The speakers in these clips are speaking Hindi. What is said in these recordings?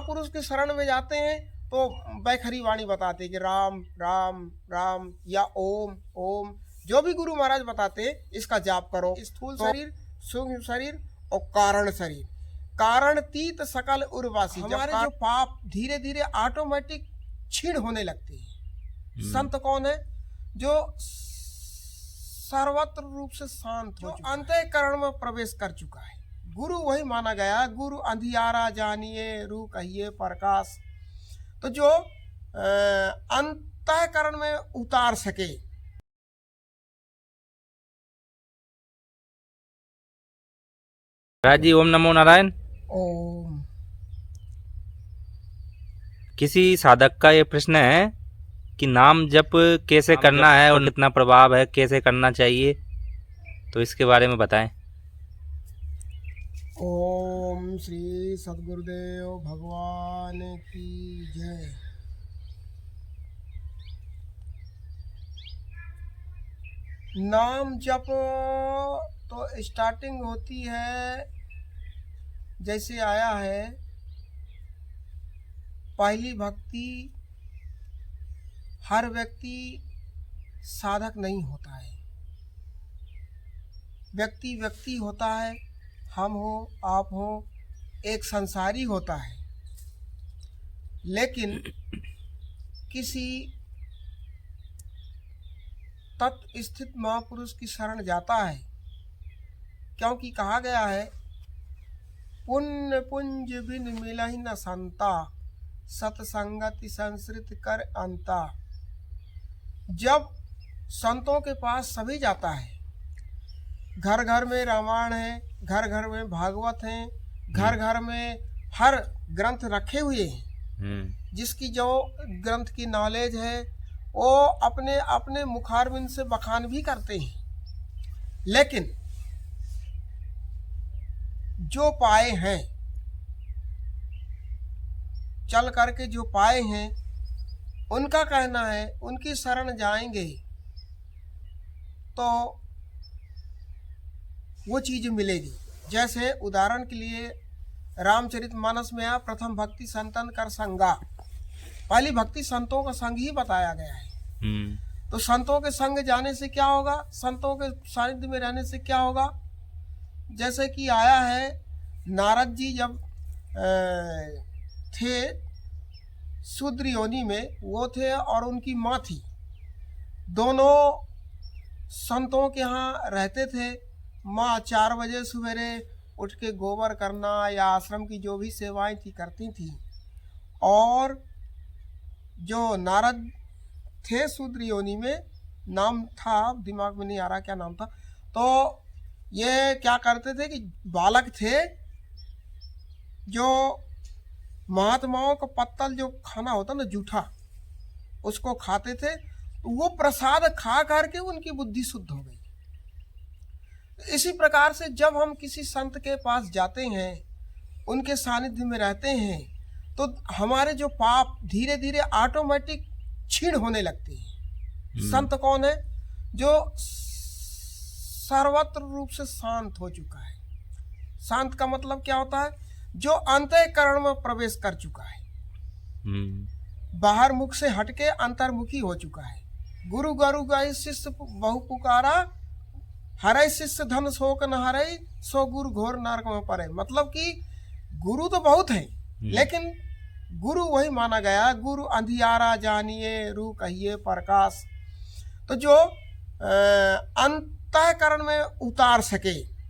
महापुरुष के शरण में जाते हैं तो बैखरी वाणी बताते कि राम राम राम या ओम ओम, जो भी गुरु महाराज बताते हैं इसका जाप करो। स्थूल शरीर, सूक्ष्म शरीर और कारण शरीर, कारणतीत सकल उर्वासी। हमारे जो पाप धीरे धीरे ऑटोमेटिक क्षीण होने लगते हैं। संत कौन है? जो सर्वत्र रूप से शांत हो, अंतःकरण में प्रवेश कर चुका है। गुरु वही माना गया, गुरु अंधियारा जानिए रू कहिए प्रकाश। तो जो अंतःकरण में उतार सके। महाराज जी ओम नमो नारायण। ओम। किसी साधक का ये प्रश्न है कि नाम जप कैसे करना है और कितना प्रभाव है, कैसे करना चाहिए, तो इसके बारे में बताएं। ओम श्री सद्गुरुदेव भगवान की जय। नाम जप तो स्टार्टिंग होती है, जैसे आया है पहली भक्ति। हर व्यक्ति साधक नहीं होता है, व्यक्ति व्यक्ति होता है। हम हो, आप हो, एक संसारी होता है। लेकिन किसी तत्व स्थित महापुरुष की शरण जाता है, क्योंकि कहा गया है पुण्य पुंज बिन मिलहि न संता, सतसंगति संसृत कर अंता। जब संतों के पास सभी जाता है, घर घर में रामायण है, घर घर में भागवत है, घर घर में हर ग्रंथ रखे हुए हैं। जिसकी जो ग्रंथ की नॉलेज है वो अपने अपने मुखारबिंद से बखान भी करते हैं। लेकिन जो पाए हैं, चल करके जो पाए हैं, उनका कहना है उनकी शरण जाएंगे तो वो चीज मिलेगी। जैसे उदाहरण के लिए रामचरितमानस में आ प्रथम भक्ति संतन कर संगा। पहली भक्ति संतों का संग ही बताया गया है। तो संतों के संग जाने से क्या होगा, संतों के सानिध्य में रहने से क्या होगा? जैसे कि आया है नारद जी जब थे शूद्र योनि में, वो थे और उनकी माँ थी, दोनों संतों के यहाँ रहते थे। माँ 4 बजे सवेरे उठ के गोबर करना या आश्रम की जो भी सेवाएं थी करती थी, और जो नारद थे शूद्र योनि में, नाम था दिमाग में नहीं आ रहा क्या नाम था, तो ये क्या करते थे कि बालक थे जो महात्माओं का पत्तल जो खाना होता ना जूठा, उसको खाते थे। वो प्रसाद खा करके उनकी बुद्धि शुद्ध हो गई। इसी प्रकार से जब हम किसी संत के पास जाते हैं, उनके सानिध्य में रहते हैं, तो हमारे जो पाप धीरे धीरे ऑटोमेटिक क्षीण होने लगते हैं। संत कौन है? जो सर्वत्र रूप से शांत हो चुका है। शांत का मतलब क्या होता है? जो अंतःकरण में प्रवेश कर चुका है, बाहर मुख से हटके अंतर्मुखी हो चुका है। गुरु गुरु गाय शिष्य बहु पुकारा, हरे शिष्य धन शोक न हरे, सो गुरु घोर नरक में पड़े। मतलब कि गुरु तो बहुत है, लेकिन गुरु वही माना गया, गुरु अंधियारा जानिए रू कहिए प्रकाश। तो जो अंतःकरण में उतार सके,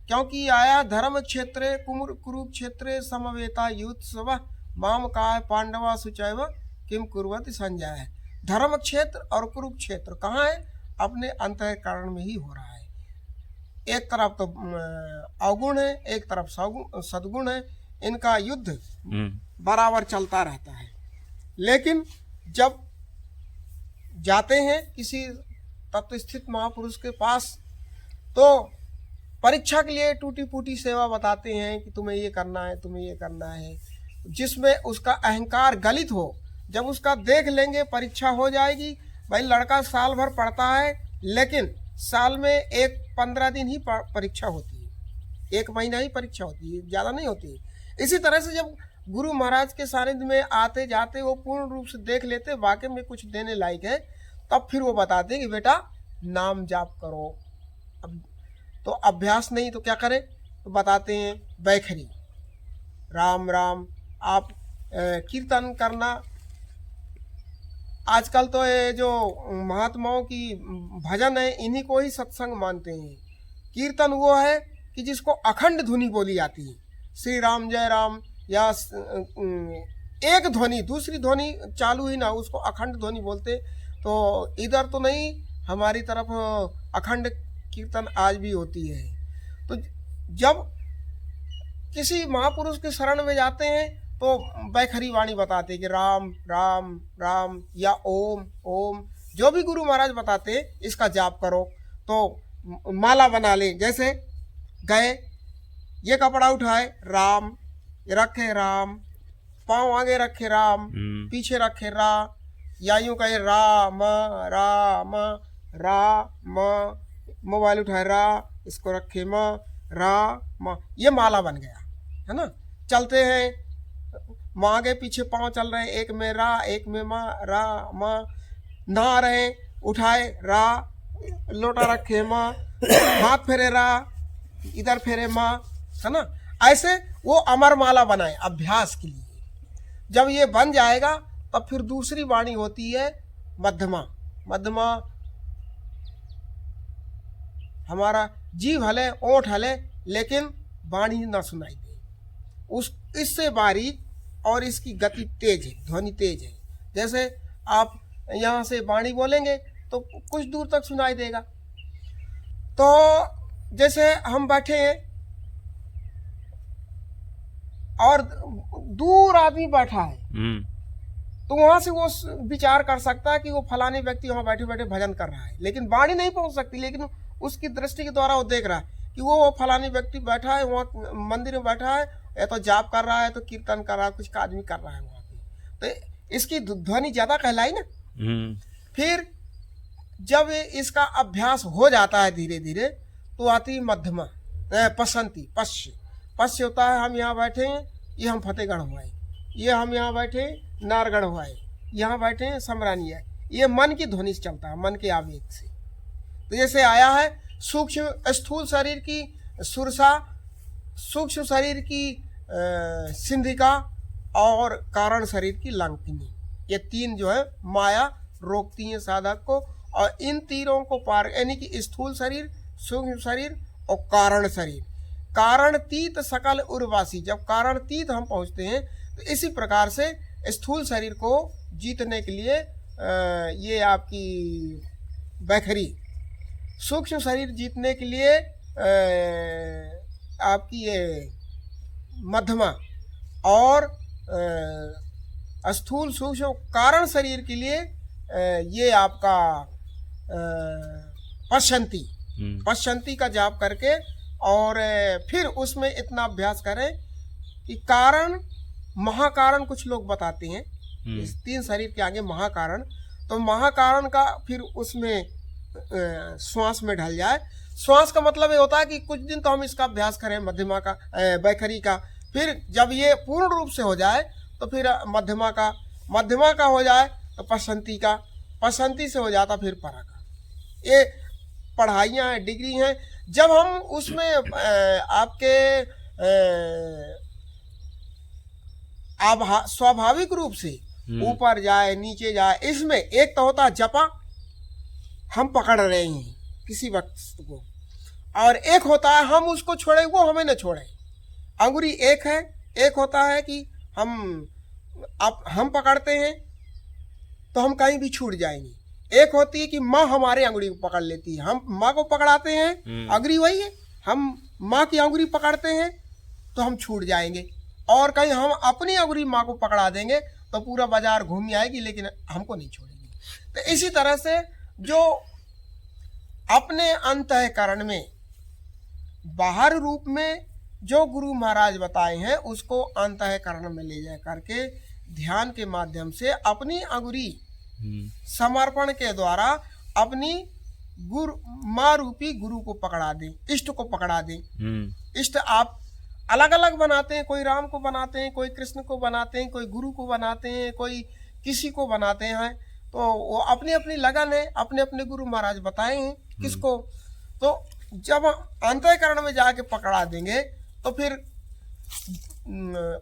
क्योंकि आया धर्म क्षेत्रे कुरुक्षेत्रे समवेता युत्सव, माम काय पांडवा सुचैव किम कुर्वति संजय। धर्म क्षेत्र और कुरुक्षेत्र कहाँ है? अपने अंतःकरण में ही हो रहा है। एक तरफ तो अवगुण है, एक तरफ सद्गुण है, इनका युद्ध बराबर चलता रहता है। लेकिन जब जाते हैं किसी तत्वस्थित महापुरुष के पास, तो परीक्षा के लिए टूटी फूटी सेवा बताते हैं कि तुम्हें ये करना है, तुम्हें ये करना है, जिसमें उसका अहंकार गलित हो। जब उसका देख लेंगे, परीक्षा हो जाएगी। भाई लड़का साल भर पढ़ता है, लेकिन साल में 15 दिन ही परीक्षा होती है, 1 महीना ही परीक्षा होती है, ज़्यादा नहीं होती है। इसी तरह से जब गुरु महाराज के सानिध्य में आते जाते वो पूर्ण रूप से देख लेते वाकई में कुछ देने लायक है, तब फिर वो बताते कि बेटा नाम जाप करो। अब तो अभ्यास नहीं तो क्या करें, तो बताते हैं बैखरी, राम राम। आप कीर्तन करना, आजकल तो ये जो महात्माओं की भजन है इन्हीं को ही सत्संग मानते हैं। कीर्तन वो है कि जिसको अखंड धुनी बोली जाती है, श्री राम जय राम, या एक ध्वनि, दूसरी ध्वनि चालू ही ना, उसको अखंड ध्वनि बोलते। तो इधर तो नहीं, हमारी तरफ अखंड कीर्तन आज भी होती है। तो जब किसी महापुरुष के शरण में जाते हैं तो बैखरी वाणी बताते कि राम राम राम या ओम ओम, जो भी गुरु महाराज बताते हैं इसका जाप करो। तो माला बना ले, जैसे गए, ये कपड़ा उठाए राम, रखे राम, पाँव आगे रखे राम, पीछे रखे रा, या यूं कहे राम राम राम, मोबाइल उठाए रा, इसको रखे म, रा म, ये माला बन गया है ना। चलते हैं, माँ आगे पीछे पाँव चल रहे हैं, एक में रा एक में म, रा म। नहा रहे, उठाए रा, लोटा रखे म, हाथ फेरे रा, इधर फेरे म, है ना। ऐसे वो अमर माला बनाए अभ्यास के लिए। जब ये बन जाएगा तब फिर दूसरी वाणी होती है मध्यमा। मध्यमा हमारा जीव हले, ओंठ हले, लेकिन वाणी ना सुनाई दे, उस इससे बारीक और इसकी गति तेज है, ध्वनि तेज है। जैसे आप यहाँ से वाणी बोलेंगे तो कुछ दूर तक सुनाई देगा। तो जैसे हम बैठे हैं और दूर आदमी बैठा है, तो वहां से वो विचार कर सकता है कि वो फलाने व्यक्ति वहां बैठे बैठे भजन कर रहा है, लेकिन वाणी नहीं पहुंच सकती। लेकिन उसकी दृष्टि के द्वारा वो देख रहा है कि वो फलाने व्यक्ति बैठा है, वहाँ मंदिर में बैठा है, या तो जाप कर रहा है, तो कीर्तन कर रहा है, कुछ आदमी कर रहा है वहाँ पे। तो इसकी ध्वनि ज्यादा कहलाई ना। फिर जब इसका अभ्यास हो जाता है धीरे धीरे, तो आती मध्यमा, पसंती, पश्य। पश्य होता है हम यहाँ बैठे हैं, ये हम फतेहगढ़ हुआए, ये हम यहाँ बैठे नारगढ़ हुआए, यहाँ बैठे समरानी है। ये मन की ध्वनि से चलता है, मन के आवेग से। तो जैसे आया है सूक्ष्म स्थूल शरीर की सुरसा, सूक्ष्म शरीर की सिंधिका, और कारण शरीर की लंकिनी, ये तीन जो है माया रोकती हैं साधक को। और इन तीनों को पार, यानी कि स्थूल शरीर, सूक्ष्म शरीर और कारण शरीर, कारणतीत सकल उर्वासी। जब कारणतीत हम पहुंचते हैं तो इसी प्रकार से स्थूल शरीर को जीतने के लिए ये आपकी बैखरी, सूक्ष्म शरीर जीतने के लिए आपकी ये मध्यमा, और स्थूल सूक्ष्म कारण शरीर के लिए ये आपका पश्यंती, पश्यंती का जाप करके, और फिर उसमें इतना अभ्यास करें कि कारण, महाकारण कुछ लोग बताते हैं, इस तीन शरीर के आगे महाकारण, तो महाकारण का फिर उसमें श्वास में ढल जाए। श्वास का मतलब ये होता है कि कुछ दिन तो हम इसका अभ्यास करें मध्यमा का, बैखरी का। फिर जब ये पूर्ण रूप से हो जाए तो फिर मध्यमा का हो जाए तो पसंती का, पसंती से हो जाता फिर परा का। ये पढ़ाइयाँ हैं, डिग्री हैं। जब हम उसमें आपके स्वाभाविक रूप से ऊपर जाए नीचे जाए, इसमें एक तो होता है जपा, हम पकड़ रहे हैं किसी वस्तु को, और एक होता है हम उसको छोड़े, वो हमें न छोड़े। अंगुरी एक है, एक होता है कि हम पकड़ते हैं तो हम कहीं भी छूट जाएंगे। एक होती है कि माँ हमारे अंगुरी को पकड़ लेती है, हम माँ को पकड़ाते हैं, अंगुरी वही है, हम माँ की अंगुरी पकड़ते हैं तो हम छूट जाएंगे। और कहीं हम अपनी अंगुरी माँ को पकड़ा देंगे तो पूरा बाजार घूम आएगी, लेकिन हमको नहीं छोड़ेगी। तो इसी तरह से जो अपने अंतःकरण में बाहर रूप में जो गुरु महाराज बताए हैं, उसको अंतःकरण में ले जा करके ध्यान के माध्यम से अपनी अंगुरी समर्पण के द्वारा अपनी गुरु माँ रूपी गुरु को पकड़ा दें, इष्ट को पकड़ा दें। इष्ट अलग अलग बनाते हैं, कोई राम को बनाते हैं, कोई कृष्ण को बनाते हैं, कोई गुरु को बनाते हैं, कोई किसी को बनाते हैं। तो वो अपनी अपनी लगन है, अपने अपने गुरु महाराज बताए हैं किसको। तो जब अंतःकरण में जाके पकड़ा देंगे तो फिर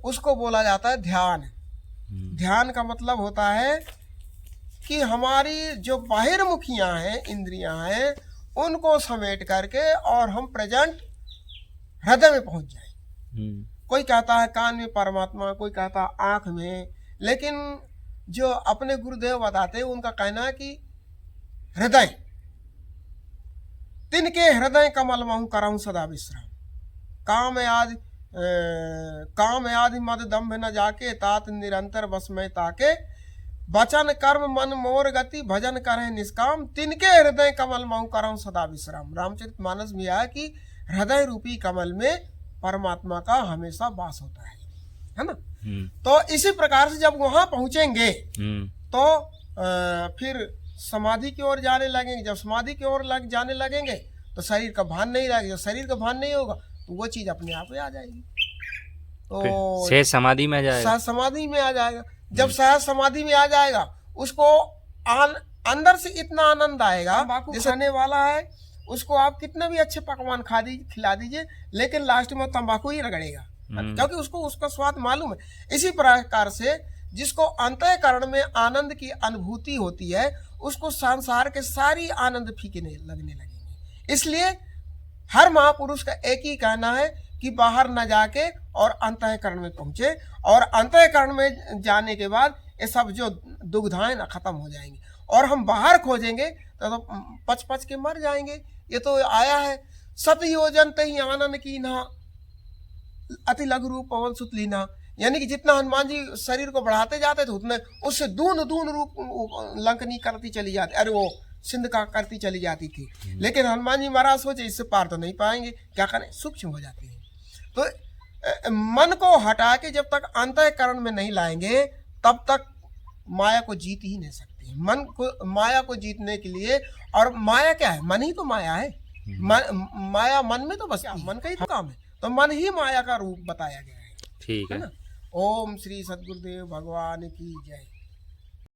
उसको बोला जाता है ध्यान। ध्यान का मतलब होता है कि हमारी जो बाहिर्मुखियां हैं, इंद्रियां हैं, उनको समेट करके और हम प्रेजेंट हृदय में पहुंच जाए। कोई कहता है कान में परमात्मा, कोई कहता है आंख में, लेकिन जो अपने गुरुदेव बताते हैं उनका कहना है कि हृदय, तिनके हृदय कमल महु करहु सदा विश्राम, काम आदि मद दम्भ न जाके, तात निरंतर बस में ताके, वचन कर्म मन मोर गति, भजन करे निष्काम, तिनके हृदय कमल महु करहु सदा विश्राम। रामचरितमानस में आया कि हृदय रूपी कमल में परमात्मा का हमेशा वास होता है ना। तो इसी प्रकार से जब वहां पहुंचेंगे तो फिर समाधि की ओर जाने लगेंगे। जब समाधि की ओर जाने लगेंगे तो शरीर का भान नहीं लगेगा। जब शरीर का भान नहीं होगा तो वो चीज अपने आप ही आ जाएगी। तो सहज समाधि में आ जाएगा। सहज समाधि में आ जाएगा। जब सहज समाधि में आ जाएगा उसको अंदर से इतना आनंद आएगा, जैसे खाने वाला है उसको आप कितने भी अच्छे पकवान खिला दीजिए, लेकिन लास्ट में तंबाकू ही रगड़ेगा, क्योंकि उसको उसका स्वाद मालूम है। इसी प्रकार से जिसको अंतःकरण में आनंद की अनुभूति होती है उसको संसार के सारी आनंद फीके लगने लगेंगे। इसलिए हर महापुरुष का एक ही कहना है कि बाहर न जाके और अंतःकरण में पहुंचे, और अंतःकरण में जाने के बाद ये सब जो दुविधाएं ना खत्म हो जाएंगी, और हम बाहर खोजेंगे तो पच पच के मर जाएंगे। ये तो आया है, सत योजन तही आनंद की ना, अति लघु रूप पवन सुत लीना। यानी कि जितना हनुमान जी शरीर को बढ़ाते जाते थे उतने उससे दून रूप लंकनी करती चली जाती, अरे वो सिंध का करती चली जाती थी। लेकिन हनुमान जी महाराज सोचे इससे पार तो नहीं पाएंगे, क्या करें, सूक्ष्म हो जाती है। तो मन को हटा के जब तक अंतःकरण में नहीं लाएंगे तब तक माया को जीत ही नहीं सकते। मन को, माया को जीतने के लिए, और माया क्या है, मन ही तो माया है। माया मन में तो बस मन का ही तो काम है, तो मन ही माया का रूप बताया गया है। ठीक है ना। ओम श्री सद्गुरुदेव भगवान की जय।